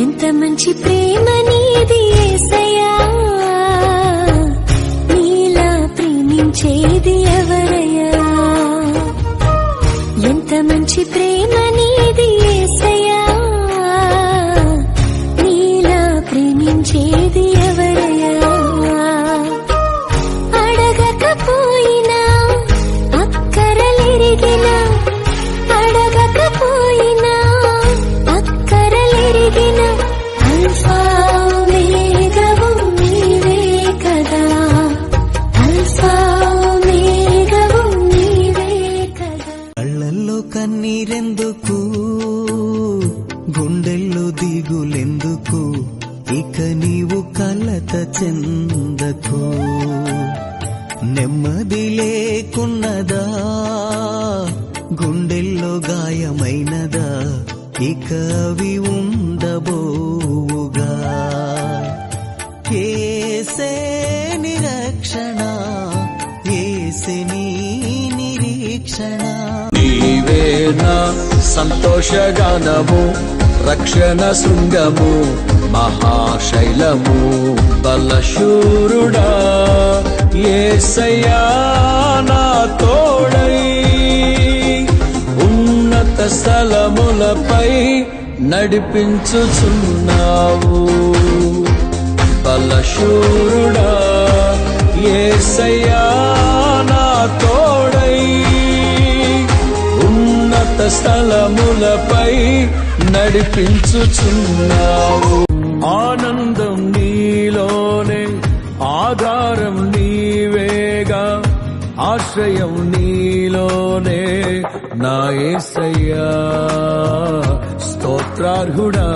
ఎంత మంచి ప్రేమ నీది యేసయ్యా, నీలా ప్రేమించేది ఎవరయ్యా. ఎంత మంచి ప్రేమ నీది యేసయ్యా, నీలా ప్రేమించేది ఎవరయ్యా. అడగకపోయినా అక్కరలెరిగినా, అడగకపోయినా అక్కరలెరిగిన అల్ఫా ఓమేగావు నీవే కదా, అల్ఫా ఓమేగావు నీవే కదా. కళ్ళల్లో కన్నీరెందుకు, గుండెల్లో దిగులెందుకు, ఇక నీవు కలత చెందకు. నెమ్మది లేకున్నదా, గుండెల్లో గాయమైనదా, ఇక అవి ఉండబోవుగా. ఏసే నిరక్షణ, ఏసే నీ నిరీక్షణ. నీవే నా సంతోషగానము, రక్షణ శృంగము, మహాశైలము, బలశూరుడా. యేసయ్యా నా తోడై ఉన్నత స్థలములపై నడిపించుచున్నావు. బలశూరుడా యేసయ్యా నా తోడై ఉన్నత స్థలములపై నడిపించుచున్నావు. ఆనందం నీలోనే, ఆధారం నీవేగా, ఆశ్రయం నీలోనే నా యేసయ్యా. స్తోత్రార్హుడా,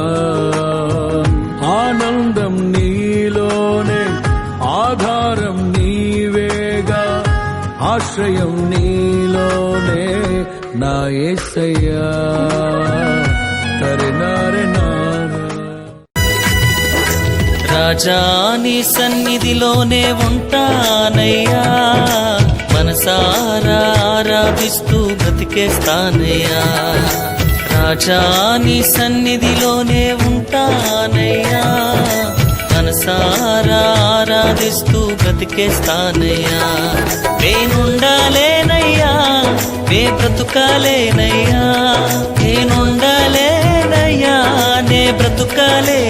ఆనందం నీలోనే, ఆధారం నీవేగా, ఆశ్రయం నీలోనే నా యేసయ్యా. రాజా నీ సన్నిధిలోనే ఉంటానయ్యా, మనసారా ఆరాధిస్తూ బ్రతికేస్తానయ్యా. రాజా నీ సన్నిధిలోనే ఉంటానయ్యా, మనసారా ఆరాధిస్తూ బ్రతికేస్తానయ్యా. నేనుండాలేనయ్యా, నే బ్రతుకాలేనయ్యా, నేనుండాలేనయ్యా, నే బ్రతుకాలే.